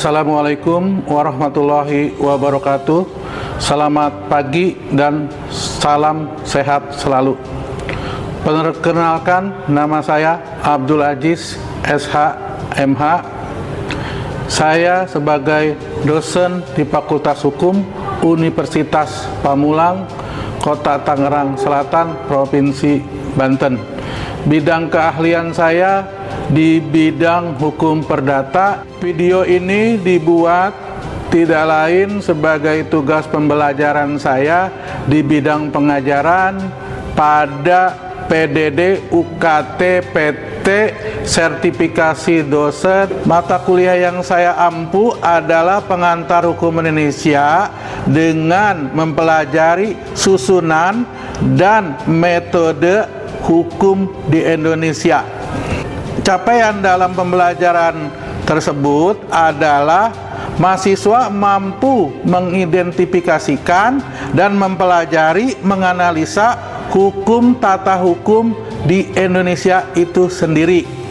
Assalamualaikum warahmatullahi wabarakatuh. Selamat pagi dan salam sehat selalu. Perkenalkan, nama saya Abdul Aziz SH MH. Saya sebagai dosen di Fakultas Hukum Universitas Pamulang, Kota Tangerang Selatan, Provinsi Banten. Bidang keahlian saya di bidang hukum perdata. Video ini dibuat tidak lain sebagai tugas pembelajaran saya di bidang pengajaran pada PDD UKT PT sertifikasi dosen. Mata kuliah yang saya ampu adalah Pengantar Hukum Indonesia dengan mempelajari susunan dan metode hukum di Indonesia. Capaian dalam pembelajaran tersebut adalah mahasiswa mampu mengidentifikasikan dan mempelajari, menganalisa hukum tata hukum di Indonesia itu sendiri.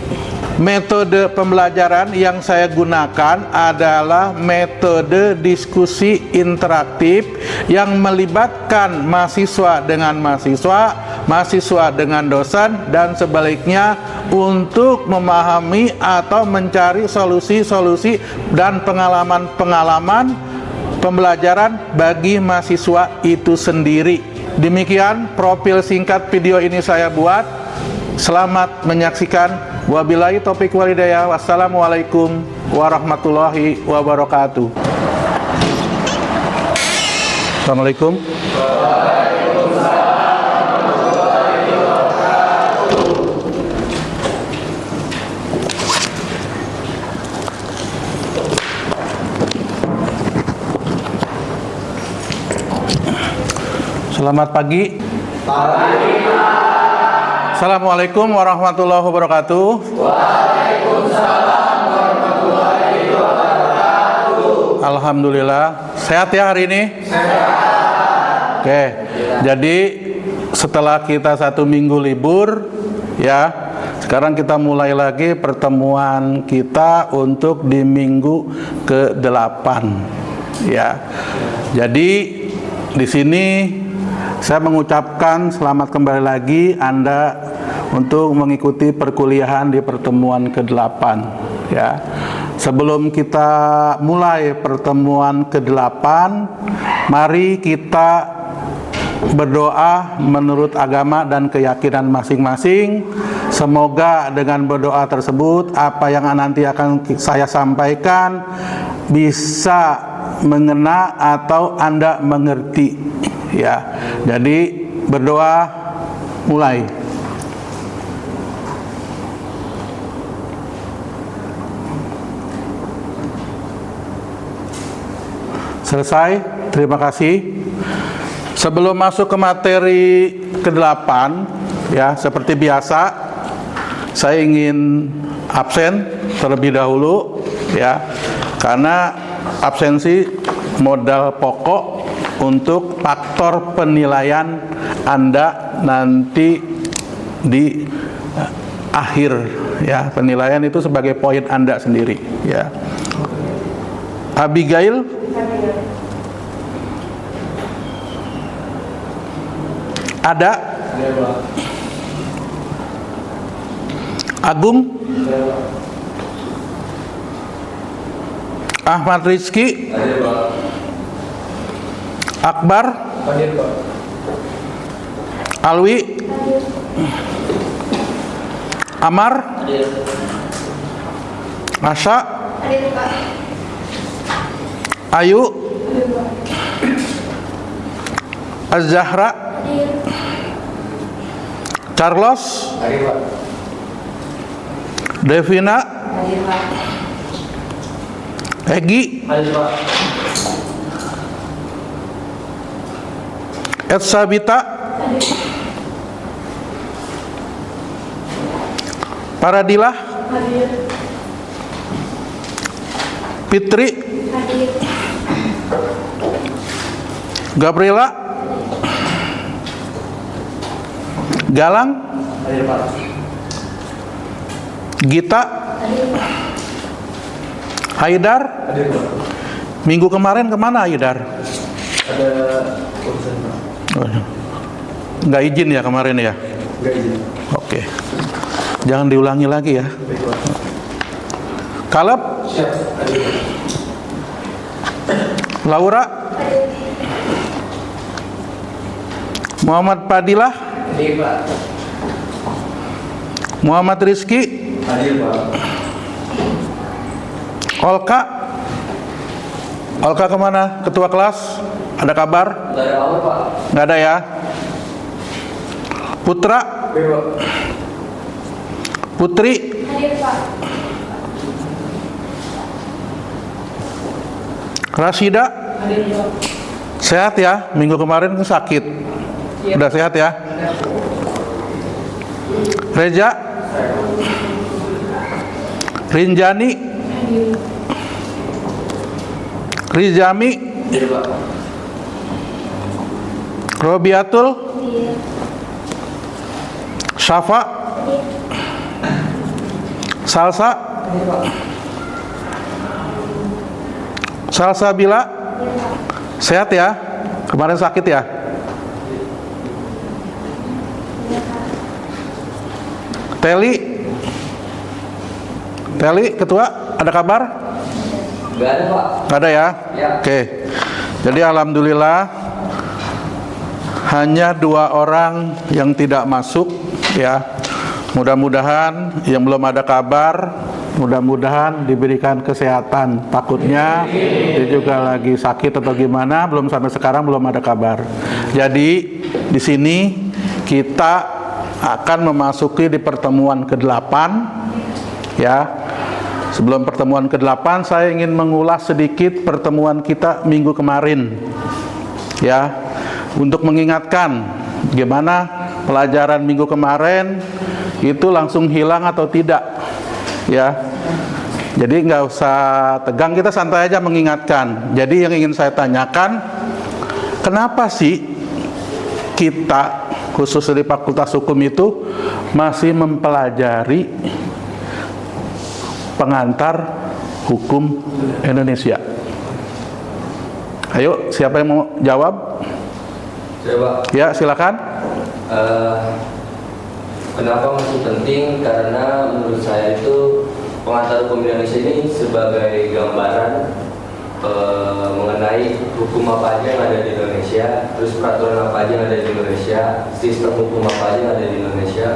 Metode pembelajaran yang saya gunakan adalah metode diskusi interaktif yang melibatkan mahasiswa dengan mahasiswa, mahasiswa dengan dosen, dan sebaliknya untuk memahami atau mencari solusi-solusi dan pengalaman-pengalaman pembelajaran bagi mahasiswa itu sendiri. Demikian profil singkat video ini saya buat. Selamat menyaksikan. Wabillahi taufiq wal hidayah. Wassalamualaikum warahmatullahi wabarakatuh. Assalamualaikum. Selamat pagi. Assalamualaikum warahmatullahi wabarakatuh. Waalaikumsalam warahmatullahi wabarakatuh. Alhamdulillah. Sehat ya hari ini? Sehat. Oke. Jadi setelah kita 1 minggu libur, ya, sekarang kita mulai lagi pertemuan kita untuk di minggu ke-8. Ya. Jadi di sini saya mengucapkan selamat kembali lagi Anda untuk mengikuti perkuliahan di pertemuan ke-8, ya. Sebelum kita mulai pertemuan ke-8, mari kita berdoa menurut agama dan keyakinan masing-masing. Semoga dengan berdoa tersebut apa yang nanti akan saya sampaikan bisa mengena atau Anda mengerti, ya. Jadi berdoa, mulai. Selesai, terima kasih. Sebelum masuk ke materi ke-8, ya, seperti biasa saya ingin absen terlebih dahulu, ya, karena absensi modal pokok untuk faktor penilaian Anda nanti di akhir, ya. Penilaian itu sebagai poin Anda sendiri, ya. Abigail, ada? Agung, Ahmad Rizky, Akbar, Alwi, Amar, Asya, Ayu, Az-Zahra, Carlos, Devina, Egi, Etsabita, Paradilah, Fitri, Gabriela, Galang, Gita, Haidar? Hadir Pak. Minggu kemarin kemana Haidar? Ada urusan Pak. Oh, nggak izin ya kemarin ya? Enggak izin. Oke. Jangan diulangi lagi ya. Baik Pak. Kaleb? Siap. Hadir Pak. Laura? Muhammad Fadilah? Hadir Pak. Muhammad Rizki? Hadir Pak. Olka? Olka kemana? Ketua kelas? Ada kabar? Dari awal Pak. Nggak ada ya? Putra? Hadir Pak. Putri? Hadir Pak. Rasida? Hadir Pak. Sehat ya? Minggu kemarin kan sakit. Udah sehat ya? Reja? Rinjani? Hadir. Rizami? Hadir Pak. Robiatul? Hadir. Syafa? Salsa? Hadir Pak. Salsabila? Sehat ya? Kemarin sakit ya? Teli? Teli, ketua, ada kabar? Enggak ada Pak. Nggak ada ya? Ya. Oke. Jadi alhamdulillah hanya 2 orang yang tidak masuk ya. Mudah-mudahan yang belum ada kabar, mudah-mudahan diberikan kesehatan. Takutnya dia juga lagi sakit atau gimana, belum sampai sekarang belum ada kabar. Jadi di sini kita akan memasuki di pertemuan ke-8 ya. Sebelum pertemuan ke-8 saya ingin mengulas sedikit pertemuan kita minggu kemarin ya, untuk mengingatkan gimana pelajaran minggu kemarin itu langsung hilang atau tidak ya. Jadi nggak usah tegang, kita santai aja mengingatkan. Jadi yang ingin saya tanyakan, kenapa sih kita khusus di Fakultas Hukum itu masih mempelajari pengantar hukum Indonesia? Ayo, siapa yang mau jawab? Saya Pak. Ya, silakan. Kenapa masih penting? Karena menurut saya itu pengantar hukum Indonesia ini sebagai gambaran mengenai hukum apa aja yang ada di Indonesia, terus peraturan apa aja yang ada di Indonesia, sistem hukum apa aja yang ada di Indonesia.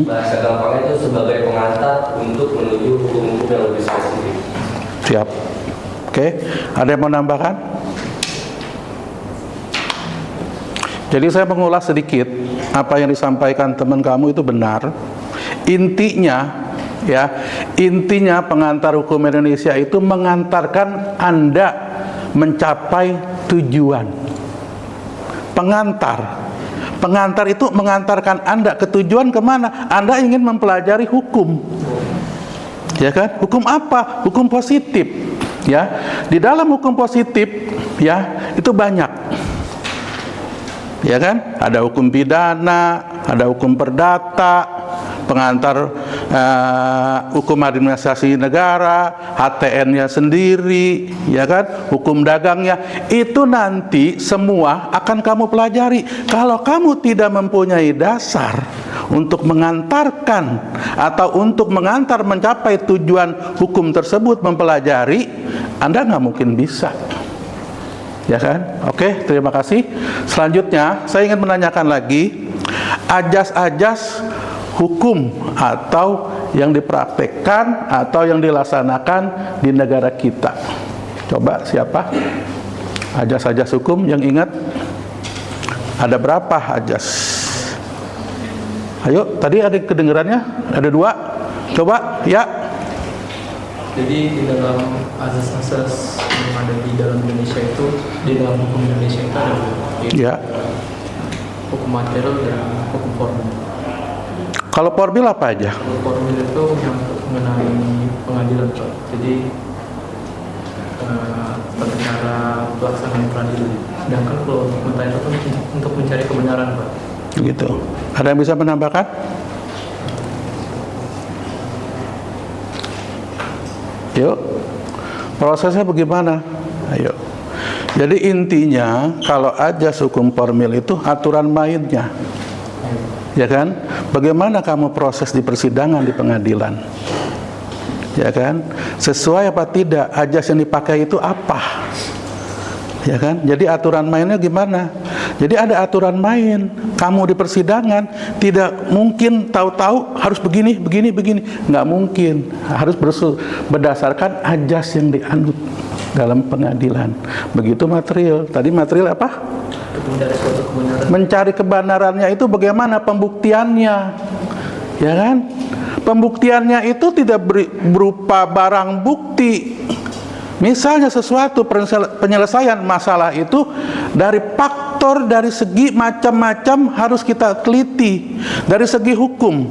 Bahasa gampangnya itu sebagai pengantar untuk menuju hukum-hukum yang lebih spesifik. Siap. Oke, ada yang mau nambahkan? Jadi saya mengulas sedikit apa yang disampaikan teman kamu itu benar. Intinya ya, intinya pengantar hukum Indonesia itu mengantarkan Anda mencapai tujuan. Pengantar itu mengantarkan Anda ke tujuan kemana? Anda ingin mempelajari hukum, ya kan? Hukum apa? Hukum positif, ya. Di dalam hukum positif, ya, itu banyak, ya kan? Ada hukum pidana, ada hukum perdata, pengantar hukum administrasi negara, HTN-nya sendiri, ya kan, hukum dagangnya, itu nanti semua akan kamu pelajari. Kalau kamu tidak mempunyai dasar untuk mengantarkan atau untuk mengantar mencapai tujuan hukum tersebut mempelajari, Anda nggak mungkin bisa, ya kan? Oke, terima kasih. Selanjutnya saya ingin menanyakan lagi ajas-ajas hukum atau yang dipraktekkan atau yang dilaksanakan di negara kita. Coba siapa? Ajas-ajas hukum yang ingat? Ada berapa ajas? Ayo, tadi ada kedengarannya? Ada 2. Coba, ya. Jadi di dalam asas-asas yang ada di dalam Indonesia itu, di dalam hukum Indonesia itu ada yaitu Ya. hukum material dan hukum formil. Kalau formil apa aja? Hukum formil itu mengenai pengadilan, Pak. Jadi tata cara pelaksanaan peradilan. Sedangkan kalau untuk material itu untuk mencari kebenaran, Pak. Gitu. Ada yang bisa menambahkan? Yuk. Prosesnya bagaimana? Ayo. Jadi intinya kalau ajas hukum formil itu aturan mainnya. Ya kan? Bagaimana kamu proses di persidangan di pengadilan? Ya kan? Sesuai apa tidak? Ajas yang dipakai itu apa? Ya kan? Jadi aturan mainnya gimana? Jadi ada aturan main. Kamu di persidangan tidak mungkin tahu-tahu harus begini. Nggak mungkin. Harus berdasarkan ajas yang dianut dalam pengadilan. Begitu material. Tadi material apa? Mencari kebenarannya itu bagaimana pembuktiannya. Ya kan? Pembuktiannya itu tidak berupa barang bukti. Misalnya sesuatu penyelesaian masalah itu dari faktor, dari segi macam-macam harus kita teliti. Dari segi hukum,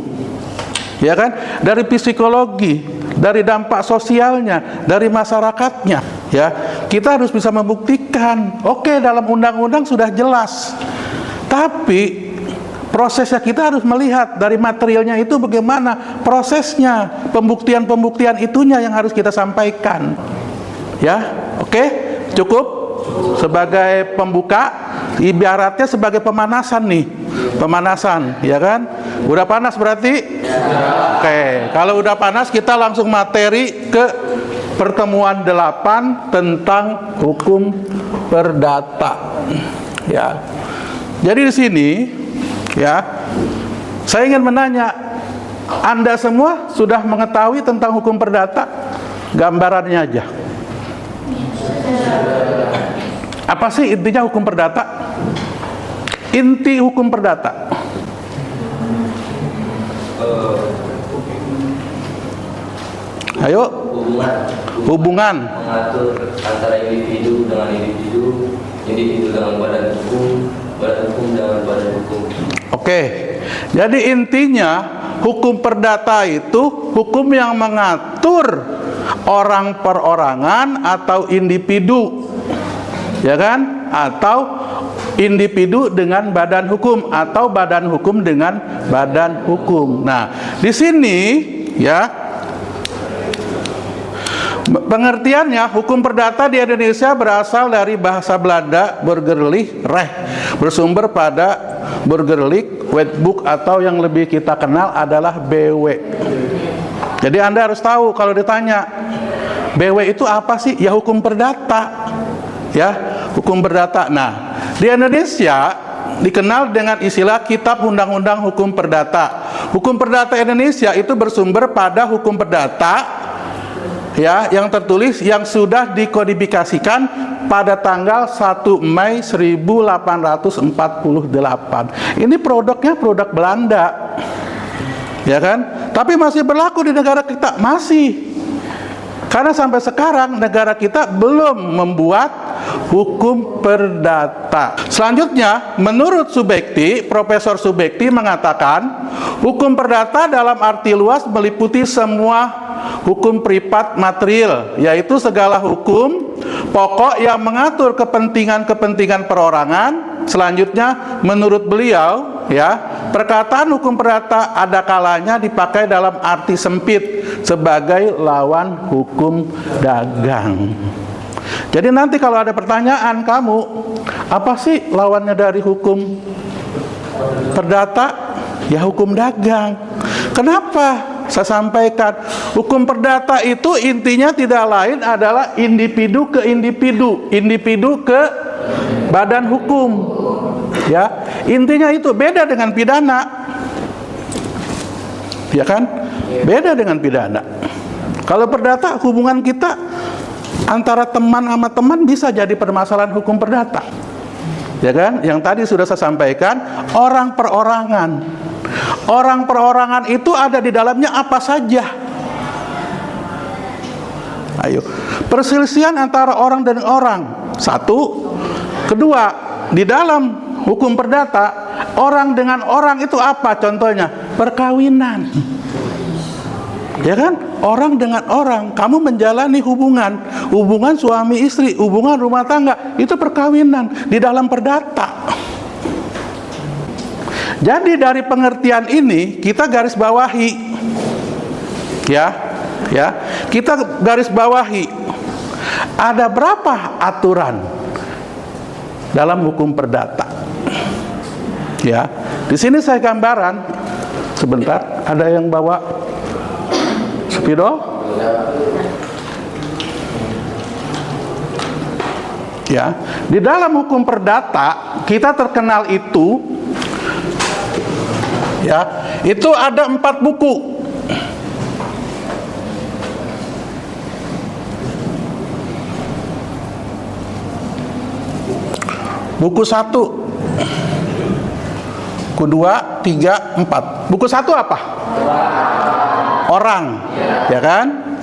ya kan? Dari psikologi, dari dampak sosialnya, dari masyarakatnya, ya. Kita harus bisa membuktikan. Oke, dalam undang-undang sudah jelas. Tapi prosesnya kita harus melihat dari materialnya itu bagaimana prosesnya, pembuktian itunya yang harus kita sampaikan. Ya, oke, cukup sebagai pembuka, ibaratnya sebagai pemanasan nih, pemanasan, ya kan? Udah panas berarti? Ya. Oke, kalau udah panas kita langsung materi ke pertemuan 8 tentang hukum perdata. Ya, jadi di sini, ya, saya ingin menanya, Anda semua sudah mengetahui tentang hukum perdata? Gambarannya aja. Apa sih intinya hukum perdata? Inti hukum perdata. Ayo. Hubungan mengatur antara individu dengan individu, individu dengan badan hukum dengan badan hukum. Oke. Jadi intinya hukum perdata itu hukum yang mengatur orang perorangan atau individu, ya kan? Atau individu dengan badan hukum atau badan hukum dengan badan hukum. Nah, di sini ya pengertiannya hukum perdata di Indonesia berasal dari bahasa Belanda burgerlijk recht, bersumber pada burgerlijk wetboek atau yang lebih kita kenal adalah BW. Jadi Anda harus tahu kalau ditanya BW itu apa sih? Ya hukum perdata. Ya, hukum perdata. Nah, di Indonesia dikenal dengan istilah Kitab Undang-Undang Hukum Perdata. Hukum perdata Indonesia itu bersumber pada hukum perdata ya yang tertulis yang sudah dikodifikasikan pada tanggal 1 Mei 1848. Ini produknya produk Belanda. Ya kan? Tapi masih berlaku di negara kita, masih. Karena sampai sekarang negara kita belum membuat hukum perdata. Selanjutnya, menurut Subekti, Profesor Subekti mengatakan, hukum perdata dalam arti luas meliputi semua hukum privat material, yaitu segala hukum pokok yang mengatur kepentingan-kepentingan perorangan. Selanjutnya, menurut beliau, ya, perkataan hukum perdata ada kalanya dipakai dalam arti sempit sebagai lawan hukum dagang. Jadi nanti kalau ada pertanyaan kamu, apa sih lawannya dari hukum perdata? Ya hukum dagang. Kenapa? Saya sampaikan, hukum perdata itu intinya tidak lain adalah individu ke individu, individu ke badan hukum. Ya, intinya itu beda dengan pidana. Ya kan? Beda dengan pidana. Kalau perdata, hubungan kita antara teman sama teman bisa jadi permasalahan hukum perdata. Ya kan? Yang tadi sudah saya sampaikan, orang perorangan. Orang perorangan itu ada di dalamnya apa saja? Ayo, perselisihan antara orang dan orang. Satu. Kedua, di dalam hukum perdata, orang dengan orang itu apa contohnya? Perkawinan. Ya kan? Orang dengan orang, kamu menjalani hubungan suami istri, hubungan rumah tangga, itu perkawinan di dalam perdata. Jadi dari pengertian ini kita garis bawahi, ya, kita garis bawahi Ada berapa aturan dalam hukum perdata? Ya, di sini saya gambaran. Sebentar, ada yang bawa spidol? Ya, di dalam hukum perdata kita terkenal itu, ya, itu ada 4 buku. Buku 1, buku 2, 3, 4. Buku 1 apa? Orang, ya kan?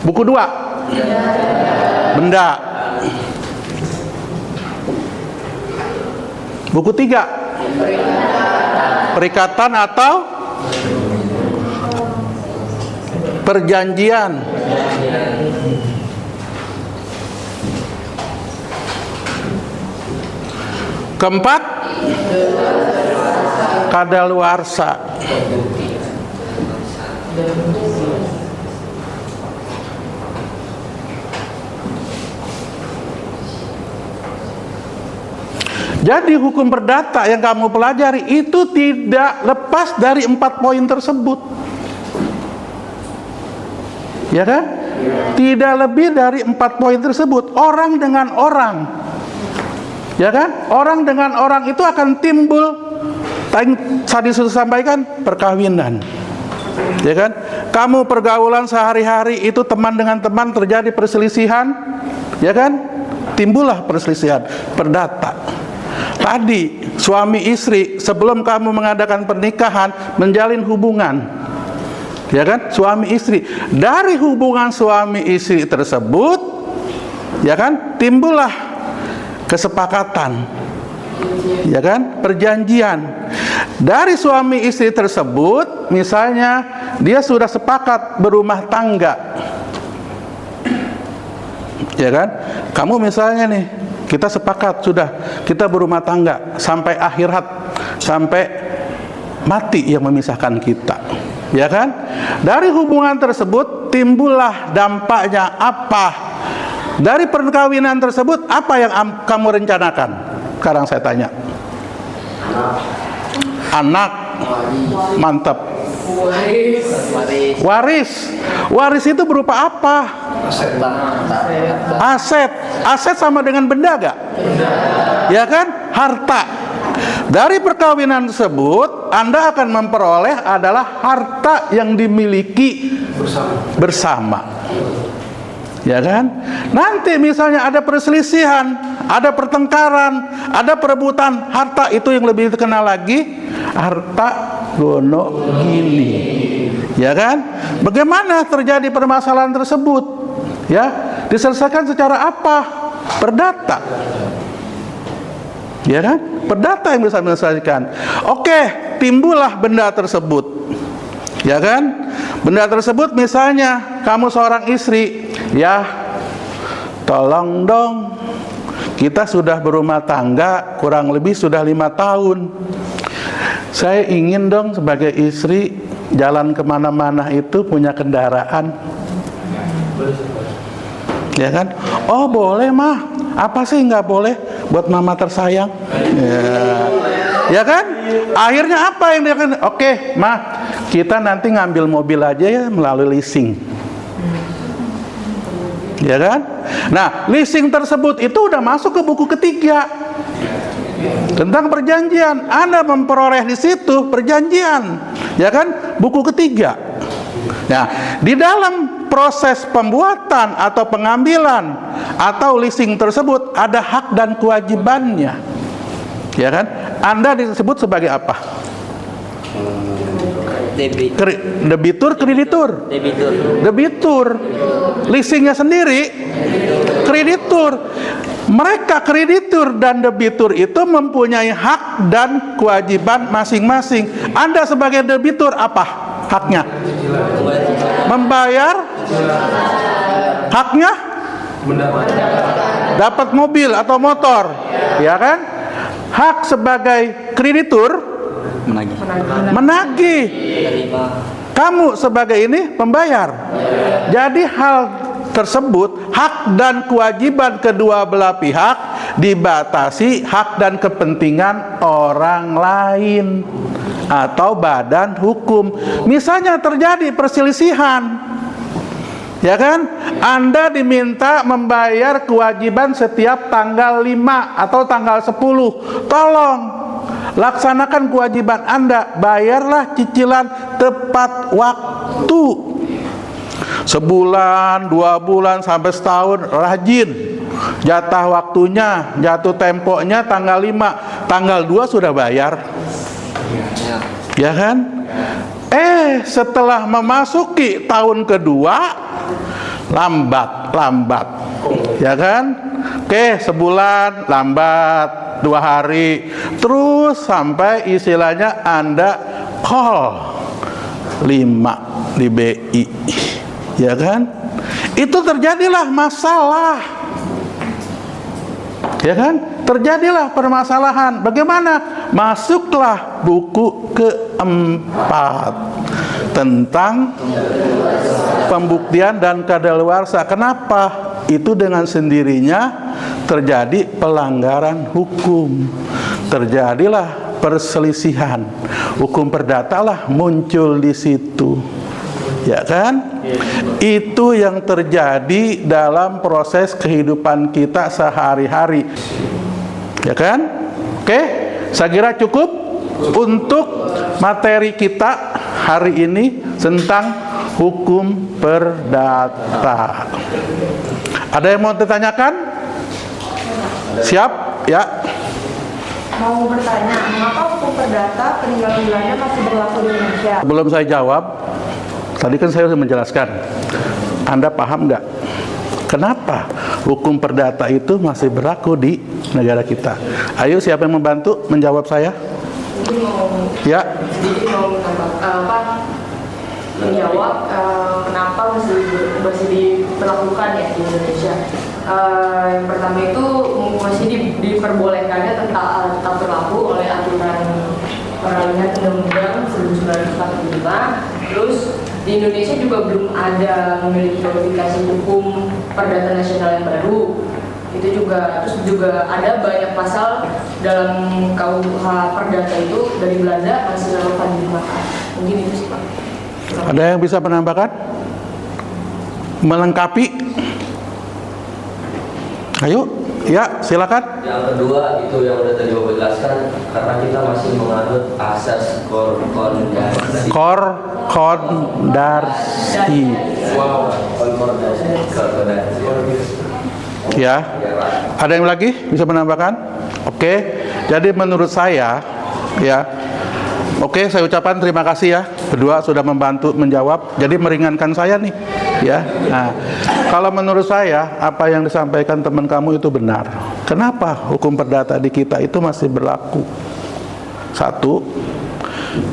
Buku 2, benda. Buku 3, perikatan atau perjanjian. Keempat, kadaluarsa. Jadi hukum perdata yang kamu pelajari itu tidak lepas dari 4 poin tersebut. Ya kan? Tidak lebih dari 4 poin tersebut. Orang dengan orang, ya kan? Orang dengan orang itu akan timbul, tadi sudah sampaikan, perkawinan. Ya kan? Kamu pergaulan sehari-hari itu teman dengan teman terjadi perselisihan, ya kan? Timbullah perselisihan perdata. Tadi suami istri sebelum kamu mengadakan pernikahan menjalin hubungan, ya kan? Suami istri, dari hubungan suami istri tersebut, ya kan? Timbullah kesepakatan, ya kan? Perjanjian. Dari suami istri tersebut, misalnya dia sudah sepakat berumah tangga, ya kan? Kamu misalnya nih, kita sepakat sudah kita berumah tangga sampai akhirat, sampai mati yang memisahkan kita, ya kan? Dari hubungan tersebut timbullah dampaknya apa? Dari perkawinan tersebut apa yang kamu rencanakan? Sekarang saya tanya. Anak, mantap. Waris itu berupa apa? Aset sama dengan benda gak? Ya kan? Harta. Dari perkawinan tersebut Anda akan memperoleh adalah harta yang dimiliki bersama. Ya kan? Nanti misalnya ada perselisihan, ada pertengkaran, ada perebutan harta, itu yang lebih terkenal lagi harta gono gini. Ya kan? Bagaimana terjadi permasalahan tersebut? Ya, diselesaikan secara apa? Perdata. Ya kan? Perdata yang bisa menyelesaikan. Oke, timbullah benda tersebut. Ya kan? Benda tersebut misalnya kamu seorang istri, ya, tolong dong, kita sudah berumah tangga kurang lebih sudah 5 tahun. Saya ingin dong sebagai istri jalan kemana-mana itu punya kendaraan. Ya kan? Oh boleh mah. Apa sih nggak boleh buat mama tersayang? Ya kan? Akhirnya apa yang dia kan? Oke, mah, kita nanti ngambil mobil aja ya melalui leasing. Ya kan? Nah, leasing tersebut itu udah masuk ke buku ketiga tentang perjanjian. Anda memperoleh di situ perjanjian, ya kan? Buku ketiga. Nah, di dalam proses pembuatan atau pengambilan atau leasing tersebut ada hak dan kewajibannya, ya kan? Anda disebut sebagai apa? Debitur, kreditur. Debitur. Leasingnya sendiri kreditur. Mereka kreditur dan debitur itu mempunyai hak dan kewajiban masing-masing. Anda sebagai debitur apa haknya? Membayar. Haknya? Dapat mobil atau motor, ya kan? Hak sebagai kreditur menagih. Kamu sebagai ini pembayar. Jadi hal tersebut, hak dan kewajiban kedua belah pihak dibatasi hak dan kepentingan orang lain atau badan hukum. Misalnya terjadi perselisihan, ya kan? Anda diminta membayar kewajiban setiap tanggal 5 atau tanggal 10. Tolong laksanakan kewajiban Anda, bayarlah cicilan tepat waktu. Sebulan, 2 bulan, sampai setahun, rajin. Jatah waktunya, jatuh temponya tanggal 5, tanggal 2 sudah bayar. Ya kan? Setelah memasuki tahun kedua, lambat. Ya kan? Sebulan lambat, 2 hari, terus sampai istilahnya Anda call 5 di BI. Ya kan? Itu terjadilah masalah. Ya kan? Terjadilah permasalahan. Bagaimana? Masuklah buku keempat tentang pembuktian dan kadaluarsa. Kenapa? Itu dengan sendirinya terjadi pelanggaran hukum. Terjadilah perselisihan. Hukum perdata lah muncul di situ. Ya kan? Itu yang terjadi dalam proses kehidupan kita sehari-hari. Ya kan? Oke, saya kira cukup untuk materi kita hari ini tentang hukum perdata. Ada yang mau ditanyakan? Siap? Ya. Mau bertanya, mengapa hukum perdata peninggalan Belanda masih berlaku di Indonesia? Belum saya jawab. Tadi kan saya sudah menjelaskan. Anda paham nggak? Kenapa hukum perdata itu masih berlaku di negara kita? Ayo, siapa yang membantu menjawab saya? Jadi mau menjawab kenapa masih diperlakukan ya di Indonesia. Yang pertama itu masih diperbolehkannya tetap berlaku oleh aturan peralihan undang-undang 1945. Terus di Indonesia juga belum ada memiliki kodifikasi hukum perdata nasional yang baru. Itu juga, terus juga ada banyak pasal dalam KUH perdata itu dari Belanda masih relevan digunakan. Mungkin itu sih, Pak. Ada yang bisa menambahkan? Melengkapi? Ayo, ya silakan. Yang kedua itu yang udah tadi Bapak jelaskan, karena kita masih menganut asas konkordasi. Konkordasi. Ya. Ada yang lagi bisa menambahkan? Oke. Jadi menurut saya, ya. Oke, saya ucapkan terima kasih ya. Berdua sudah membantu menjawab. Jadi meringankan saya nih, ya. Nah, kalau menurut saya apa yang disampaikan teman kamu itu benar. Kenapa hukum perdata di kita itu masih berlaku? Satu,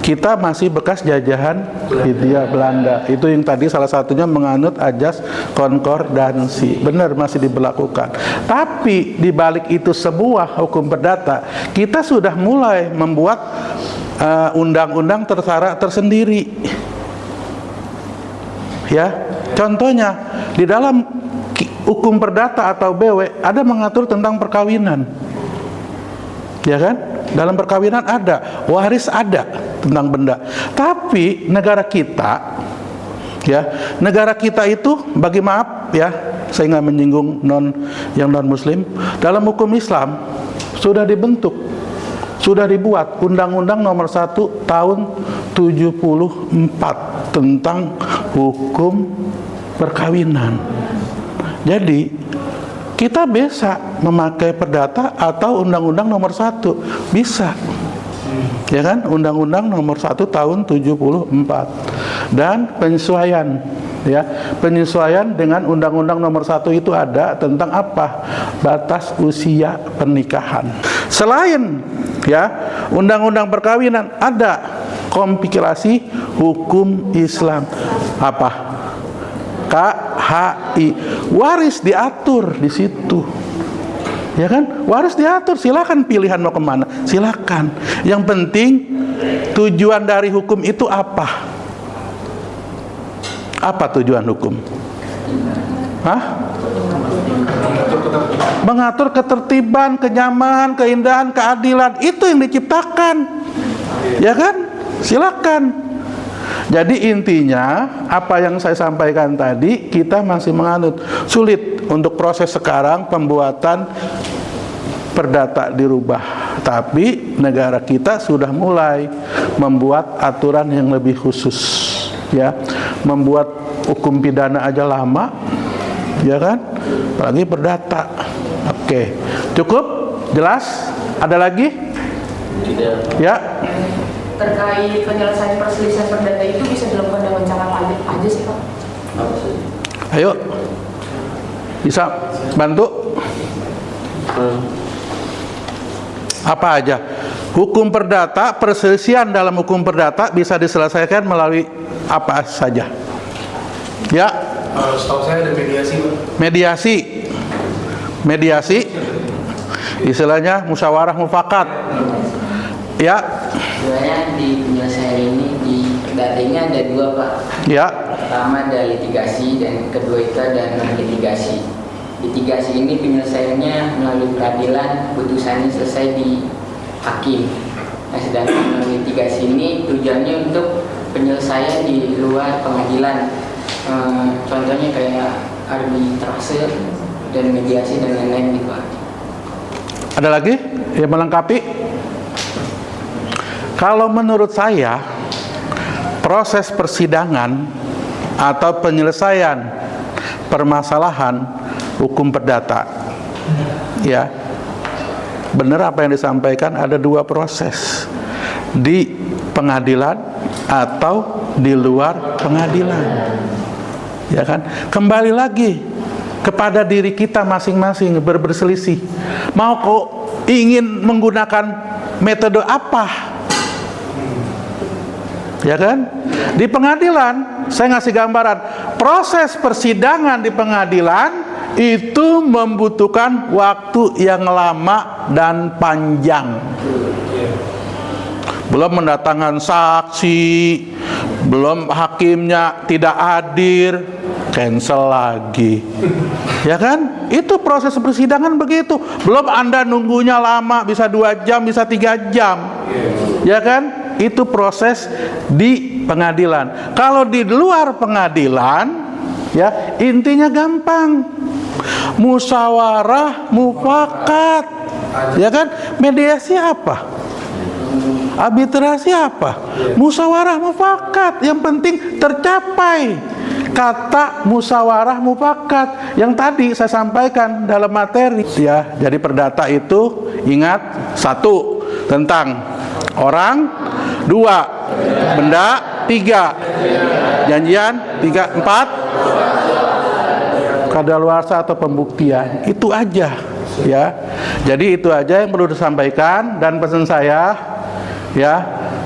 kita masih bekas jajahan Hindia Belanda. Itu yang tadi salah satunya menganut ajas konkordansi. Benar, masih diberlakukan. Tapi di balik itu sebuah hukum perdata, kita sudah mulai membuat undang-undang tersendiri. Ya, contohnya di dalam hukum perdata atau BW ada mengatur tentang perkawinan. Ya kan? Dalam perkawinan ada, waris ada tentang benda. Tapi negara kita, ya, negara kita itu bagi maaf ya, saya nggak menyinggung yang non Muslim. Dalam hukum Islam sudah dibentuk, sudah dibuat Undang-Undang Nomor 1 Tahun 74 tentang hukum perkawinan. Jadi kita bisa memakai perdata atau Undang-Undang Nomor 1, bisa, ya kan? Undang-Undang Nomor 1 Tahun 74 dan penyesuaian, ya, penyesuaian dengan Undang-Undang Nomor 1 itu ada tentang apa? Batas usia pernikahan. Selain ya Undang-Undang perkawinan ada kompilasi hukum Islam apa? KHI, waris diatur di situ, ya kan? Waris diatur, silakan pilihan mau kemana, silakan. Yang penting tujuan dari hukum itu apa? Apa tujuan hukum? Hah? Mengatur ketertiban, kenyamanan, keindahan, keadilan. Itu yang diciptakan. Ya kan? Silakan. Jadi intinya apa yang saya sampaikan tadi, kita masih menganut. Sulit untuk proses sekarang pembuatan perdata dirubah. Tapi negara kita sudah mulai membuat aturan yang lebih khusus, ya. Membuat hukum pidana aja lama, ya kan? Apalagi perdata. Oke, cukup? Jelas? Ada lagi? Tidak. Ya. Terkait penyelesaian perselisihan perdata itu bisa dilakukan dengan cara apa aja sih, Pak? Apa sih? Ayo. Bisa bantu? Apa aja? Hukum perdata, perselisihan dalam hukum perdata bisa diselesaikan melalui apa saja? Ya. Setahu saya ada mediasi, Pak. Mediasi, istilahnya musyawarah mufakat. Ya. Sebenarnya di penyelesaian ini di perdata ini ada dua, Pak. Ya. Pertama ada litigasi dan kedua itu ada non litigasi. Litigasi ini penyelesaiannya melalui peradilan, putusannya selesai di hakim. Nah, sedangkan non litigasi ini tujuannya untuk penyelesaian di luar pengadilan. Contohnya kayak arbitrase dan mediasi dan lain-lain gitu, Pak. Ada lagi yang melengkapi? Kalau menurut saya, proses persidangan atau penyelesaian permasalahan hukum perdata, ya, benar apa yang disampaikan, ada dua proses, di pengadilan atau di luar pengadilan, ya kan? Kembali lagi kepada diri kita masing-masing berselisih, mau kok ingin menggunakan metode apa, ya kan? Di pengadilan, saya ngasih gambaran, proses persidangan di pengadilan itu membutuhkan waktu yang lama dan panjang. Belum mendatangkan saksi, belum hakimnya tidak hadir, cancel lagi, ya kan? Itu proses persidangan begitu. Belum Anda nunggunya lama, bisa 2 jam, bisa 3 jam, ya kan? Itu proses di pengadilan. Kalau di luar pengadilan, ya, intinya gampang, musyawarah mufakat, ya kan? Mediasi apa? Arbitrasi apa? Musyawarah mufakat. Yang penting tercapai kata musyawarah mufakat yang tadi saya sampaikan dalam materi, ya. Jadi perdata itu ingat, 1 tentang orang, 2 benda, 3 janjian, 4 kadaluarsa atau pembuktian. Itu aja, ya. Jadi itu aja yang perlu disampaikan, dan pesan saya, ya,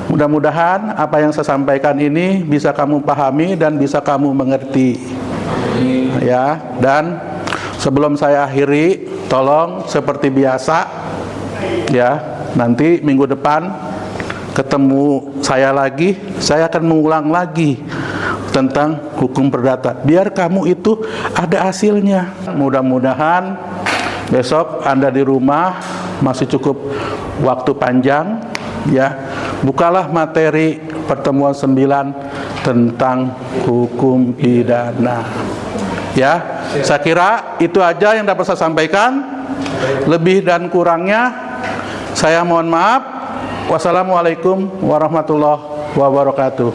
mudah-mudahan apa yang saya sampaikan ini bisa kamu pahami dan bisa kamu mengerti, ya. Dan sebelum saya akhiri, tolong seperti biasa, ya, nanti minggu depan ketemu saya lagi, saya akan mengulang lagi tentang hukum perdata, biar kamu itu ada hasilnya. Mudah-mudahan besok Anda di rumah masih cukup waktu panjang, ya. Bukalah materi pertemuan 9 tentang hukum pidana, ya. Saya kira itu aja yang dapat saya sampaikan. Lebih dan kurangnya saya mohon maaf. Wassalamualaikum warahmatullahi wabarakatuh.